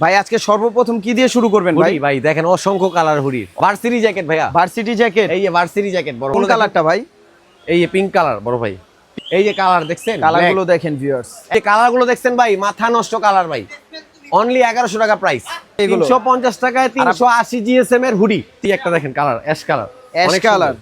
ভাই আজকে সর্বপ্রথম কি দিয়ে শুরু করবেন ভাই? ভাই দেখেন অসংখ্য কালার হুডির ভার্সিটি জ্যাকেট ভাইয়া, ভার্সিটি জ্যাকেট। এই যে ভার্সিটি জ্যাকেট বড় কোন কালারটা ভাই? এই যে পিঙ্ক কালার বড় ভাই, এই যে কালার দেখছেন, কালারগুলো দেখেন ভিউয়ার্স, এই কালারগুলো দেখছেন ভাই, মাথা নষ্ট কালার ভাই। অনলি 1100 টাকা প্রাইস, 350 টাকায় 380 জিএসএম এর হুডি। একটা দেখেন colour, ash colour, ash colour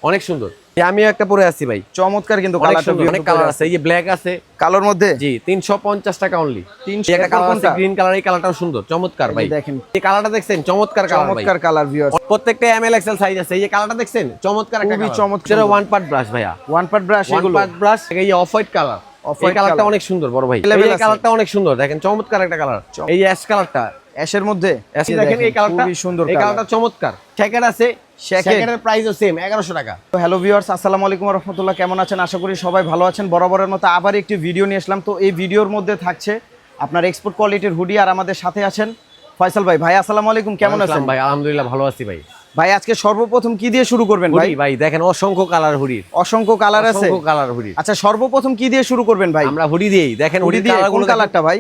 অনেক সুন্দর। আমিও একটা পরে আছি ভাই, চমৎকার কিন্তু কালারটা, অনেক কালার আছে। এই যে ব্ল্যাক আছে কালোর মধ্যে, জি 350 টাকা অনলি। 300 একটা কালার আছে গ্রিন কালার, এই কালারটাও সুন্দর, চমৎকার ভাই। দেখেন এই কালারটা দেখছেন, চমৎকার কালার ভাই, চমৎকার কালার ভিউয়ার্স। প্রত্যেকটা এমএল এক্সেল সাইজ আছে। এই যে কালারটা দেখছেন, চমৎকার একটা খুবই কালার, চমৎকার। ওয়ান পার্ট ব্রাশ ভাইয়া, ওয়ান পার্ট ব্রাশ, ওয়ান এগুলো পার্ট ব্রাশ। এই যে অফ হোয়াইট কালার, এই কালারটা অনেক সুন্দর বড় ভাই। এই কালারটা অনেক সুন্দর, দেখেন চমৎকার একটা কালার। এই যে অ্যাশ কালারটা, অ্যাশের মধ্যে দেখেন এই কালারটা খুবই সুন্দর, এই কালারটা চমৎকার। জ্যাকেট আছে, জ্যাকেটের প্রাইসও সেম 1100 টাকা। তো হ্যালো ভিউয়ার্স, আসসালামু আলাইকুম ওয়া রাহমাতুল্লাহ। কেমন আছেন? আশা করি সবাই ভালো আছেন। বরাবরের মতো আবার একটি ভিডিও নিয়ে আসলাম। তো এই ভিডিওর মধ্যে থাকছে আপনার এক্সপোর্ট কোয়ালিটির হুডি, আর আমাদের সাথে আছেন ফয়সাল ভাই। ভাই আসসালামু আলাইকুম, কেমন আছেন? ভাই আলহামদুলিল্লাহ ভালো আছি ভাই। ভাই আজকে সর্বপ্রথম কি দিয়ে শুরু করবেন ভাই? ভাই দেখেন অসংখ্য কালার হুডির, অসংখ্য কালার আছে, অসংখ্য কালার হুডির। আচ্ছা সর্বপ্রথম কি দিয়ে শুরু করবেন ভাই? আমরা হুডি দিয়েই, দেখেন হুডি দিয়ে কোন কালারটা ভাই?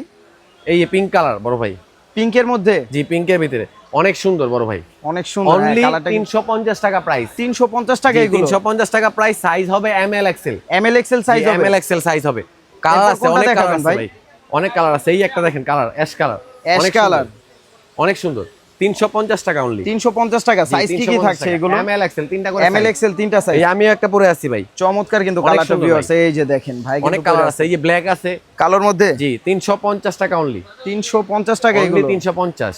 এই যে পিঙ্ক কালার বড় ভাই, পিঙ্কের মধ্যে, জি পিঙ্কের ভিতরে অনেক সুন্দর বড় ভাই, অনেক সুন্দর। অনলি কালারটা 350 টাকা প্রাইস, 350 টাকা এগুলো, 350 টাকা প্রাইস। সাইজ হবে M L XL, M L XL size হবে, এমএল এক্সেল সাইজ হবে। কালার আছে, অনেক কালার আছে ভাই, ভাই, অনেক কালার আছে। এই একটা দেখেন colour, ash colour, ash colour, অনেক সুন্দর। 350 টাকা অনলি, 350 টাকা। সাইজ কি কি থাকছে এগুলো? এমএল এক্সেল তিনটা করে, এমএল এক্সেল তিনটা সাইজ। এই আমিও একটা পরে আছি ভাই, চমৎকার কিন্তু কালারটা ভিউয়ার্স। এই যে দেখেন ভাই, অনেক কালার আছে। এই যে ব্ল্যাক আছে কালোর মধ্যে, জি 350 টাকা অনলি, 350 টাকা অনলি এগুলো, 350।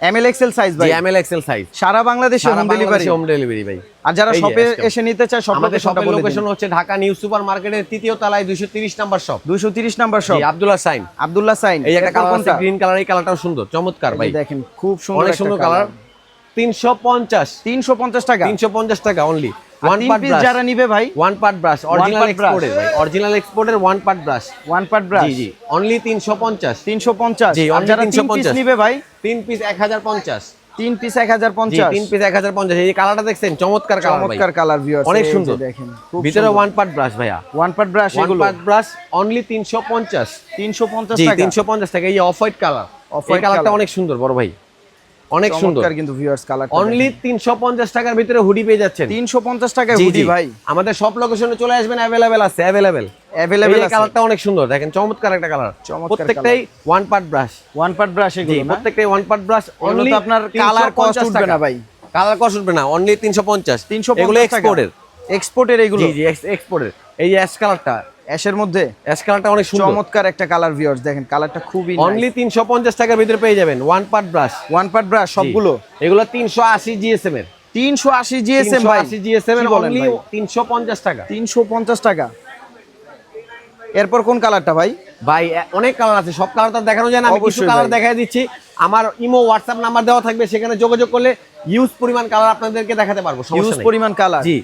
এমএল এক্সেল সাইজ ভাই, জি এমএল এক্সেল সাইজ, সারা বাংলাদেশে হোম ডেলিভারি, হোম ডেলিভারি ভাই। আর যারা শপে এসে নিতে চায়, আমাদের শপের লোকেশন হচ্ছে ঢাকা নিউ সুপার মার্কেটের 3য় তলায় 230 number shop, 230 number shop, Abdullah sign, Abdullah sign. এই একটা কালার আছে গ্রিন কালার, এই কালারটাও সুন্দর, চমৎকার ভাই। দেখেন খুব সুন্দর, অনেক সুন্দর কালার। 350 টাকা, 350 টাকা অনলি। ওয়ান পার্ট ব্রাশ যারা নিবে ভাই, ওয়ান পার্ট ব্রাশ, অরিজিনাল এক্সপোর্টের ভাই, অরিজিনাল এক্সপোর্টের one part brush, one part brush, জি জি অনলি 350, 350। জি আর যারা 3 পিস নিবে ভাই, 3 পিস 1050, 3 পিস 1050, 3 পিস 1050। এই কালারটা দেখছেন, চমৎকার কালার ভাই, চমৎকার কালার ভিউয়ার্স, অনেক সুন্দর। দেখেন ভিতরে ওয়ান পার্ট ব্রাশ ভাইয়া, ওয়ান পার্ট ব্রাশ, ওয়ান এগুলো পার্ট ব্রাশ অনলি 350, 350 জি টাকা, 350 টাকা। এই অফ হোয়াইট কালার, অফ এই হোয়াইট কালারটা কালার অনেক সুন্দর বড় ভাই, অনেক সুন্দর চমৎকার কিন্তু ভিউয়ার্স কালারটা। অনলি 350 টাকার ভিতরে হুডি পেয়ে যাচ্ছেন, 350 টাকায় জি, হুডি জি। ভাই। আমাদের সব লোকেশনে চলে আসবেন, अवेलेबल আছে, अवेलेबल अवेलेबल এই আছে। কালারটা অনেক সুন্দর, দেখেন চমৎকার একটা কালার। চমৎকার প্রত্যেকটাই one part brush, one part brush জি এগুলো না? প্রত্যেকটাই ওয়ান পার্ট ব্রাশ। এগুলো অনলি তো আপনার কালার কস্ট উঠবে না ভাই, কালার কস্ট উঠবে না, অনলি 350, 350 এগুলো টাকা। এক্সপোর্টের, এক্সপোর্টের এগুলো, জি জি এক্সপোর্টের। এই যে অ্যাশ কালারটা, অ্যাশের মধ্যে অ্যাশ কালারটা অনেক সুন্দর, চমৎকার একটা কালার ভিউয়ার্স। দেখেন কালারটা খুবই অনলি 350 টাকার ভিতরে পেয়ে যাবেন one part brush, one part brush সবগুলো। এগুলো 380 জিএসএম এর, 380 জিএসএম ভাই, 380 জিএসএম এর, কি বলেন অনলি ভাই? 350 টাকা, 350 টাকা। এরপর কোন কালারটা ভাই? ভাই অনেক কালার আছে, সব কালার তো দেখানো যায় না, আমি কিছু অবশ্যই কালার ভাই। দেখাই দিচ্ছি। আমার ইমো হোয়াটসঅ্যাপ নাম্বার দেওয়া থাকবে, সেখানে যোগাযোগ করলে ইউজ পরিমাণ কালার আপনাদেরকে দেখাতে পারবো, ইউজ সমস্যা নেই। পরিমাণ কালার, জি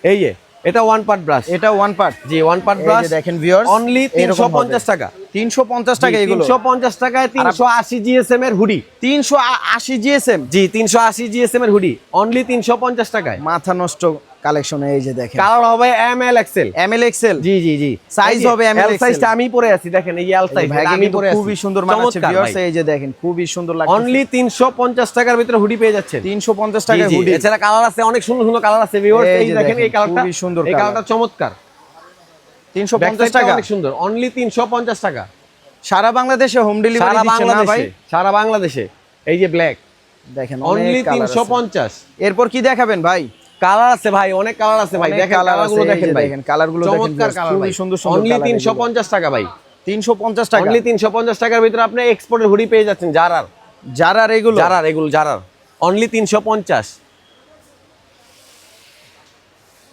এই যে এটা ওয়ান পার্ট ব্রাশ, এটা ওয়ান পার্ট, জি ওয়ান পার্ট ব্রাশ, দেখেন ভিউয়ার্স অনলি 350 টাকা, 350 টাকা এগুলো, 350 টাকায় 380 জিএসএম এর হুডি, 380 জিএসএম, জি 380 জিএসএম এর হুডি অনলি 350 টাকায়। মাথা নষ্ট কালেকশন। এই যে দেখেন কালার হবে এমএল এক্সেল, এমএল এক্সেল, জি জি জি সাইজ হবে এমএল এক্সেল। সাইজটা আমি পরে আছি, দেখেন এই এল সাইজ আমি পরে আছি, খুবই সুন্দর মানাচ্ছে ভিউয়ার্স। এই যে দেখেন খুবই সুন্দর লাগছে, অনলি 350 টাকার ভিতরে হুডি পেয়ে যাচ্ছেন, 350 টাকা হুডি। এছাড়া কালার আছে, অনেক সুন্দর সুন্দর কালার আছে ভিউয়ার্স। এই দেখেন এই কালারটা খুবই সুন্দর, এই কালারটা চমৎকার, 350 টাকা, অনেক সুন্দর, অনলি 350 টাকা। সারা বাংলাদেশে হোম ডেলিভারি দিচ্ছে না ভাই? সারা বাংলাদেশে। এই যে ব্ল্যাক, দেখেন অনলি অনেক কালার আছে। 350। এরপর কি দেখাবেন ভাই? কালার আছে ভাই, অনেক কালার আছে ভাই, দেখেন কালারগুলো দেখেন ভাই, কালারগুলো দেখেন, চমৎকার কালার, খুবই সুন্দর সুন্দর। অনলি 350 টাকা ভাই, 350 টাকা, অনলি 350 টাকার ভিতরে আপনি এক্সপোর্টের হুডি পেয়ে যাচ্ছেন, জারার, যারা এগুলো, জারার অনলি 350।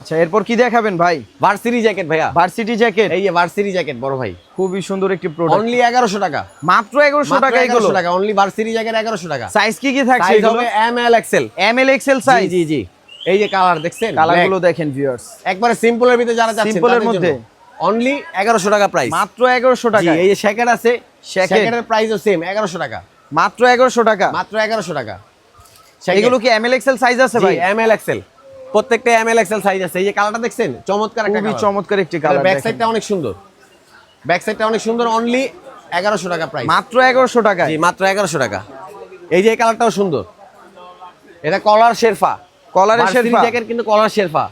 আচ্ছা এরপর কি দেখাবেন ভাই? ভার্সিটি জ্যাকেট ভাইয়া, ভার্সিটি জ্যাকেট, এই যে ভার্সিটি জ্যাকেট বড় ভাই, খুবই সুন্দর একটি প্রোডাক্ট, অনলি 1100 টাকা, মাত্র 1100 টাকা এগুলো, 1100 টাকা অনলি ভার্সিটি জ্যাকেট 1100 টাকা। সাইজ কি কি থাকছে সাইজ এগুলো? হবে M L XL, M L XL size, জি জি এই যে কালার দেখছেন, কালারগুলো দেখেন ভিউয়ার্স, একবারে সিম্পলের ভিতরে যারা চাচ্ছেন সিম্পলের মধ্যে অনলি 1100 টাকা প্রাইস, মাত্র 1100 টাকা। এই যে জ্যাকেট আছে, জ্যাকেট। জ্যাকেটের প্রাইসও সেম 1100 টাকা, মাত্র 1100 টাকা, মাত্র 1100 টাকা। এগুলো কি এমএল এক্সেল সাইজ আছে ভাই? এমএল এক্সেল, প্রত্যেকটা এমএল এক্সেল সাইজ আছে। এই যে কালারটা দেখছেন, চমৎকার একটা খুবই কালার, চমৎকার একটি কালার। ব্যাক সাইডটা অনেক সুন্দর, ব্যাক সাইডটা অনেক সুন্দর, অনলি 1100 টাকা প্রাইস। মাত্র 1100 টাকায়। জি মাত্র 1100 টাকা। এই যে এই কালারটাও সুন্দর, এটা কলার শেরফা, কলারের শেরফা জ্যাকেট কিন্তু কলার শেরফা,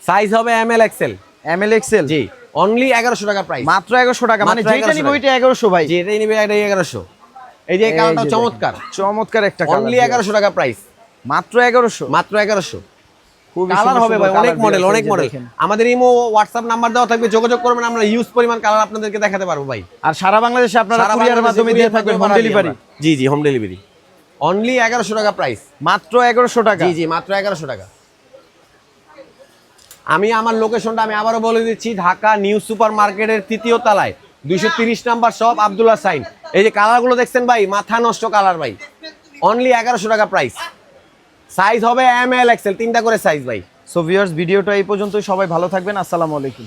সাইজ হবে এমএল এক্সেল। M L XL. জি অনলি 1100 টাকা প্রাইস। মাত্র 1100 টাকা, মানে মাত্র যেটা 1100 নিব ওইটা 1100 ভাই। জি এটাই নিবে, এটা 1100। এই যে এই কালারটাও চমৎকার, চমৎকার একটা কালার। অনলি 1100 টাকা প্রাইস। মাত্র 1100। মাত্র 1100। খুবই কালার হবে ভাই, অনেক মডেল, কালার অনেক মডেল। আমাদের ইমো হোয়াটসঅ্যাপ নাম্বার দেওয়া থাকবে, যোগাযোগ করবেন, আমরা ইউজ পরিমাণ কালার আপনাদেরকে দেখাতে পারবো ভাই। আর সারা বাংলাদেশে আপনারা সারা কুরিয়ারের মাধ্যমে দিয়ে থাকবেন, হোম ডেলিভারি। জি জি হোম ডেলিভারি। অনলি 1100 টাকা প্রাইস। মাত্র 1100 টাকা। জি জি মাত্র 1100 টাকা। আমি আমার লোকেশনটা আমি আবারও বলে দিচ্ছি, ঢাকা নিউ সুপার মার্কেটের 3য় তলায় 230 নাম্বার শপ, আব্দুল্লাহ সাইন। এই যে কালারগুলো দেখছেন ভাই, মাথা নষ্ট কালার ভাই। অনলি 1100 টাকা প্রাইস। সাইজ হবে এম এল এক্সেল, 3টা করে সাইজ ভাই। সো ভিউয়ার্স, ভিডিওটা এই পর্যন্তই। সবাই ভালো থাকবেন। আসসালামু আলাইকুম।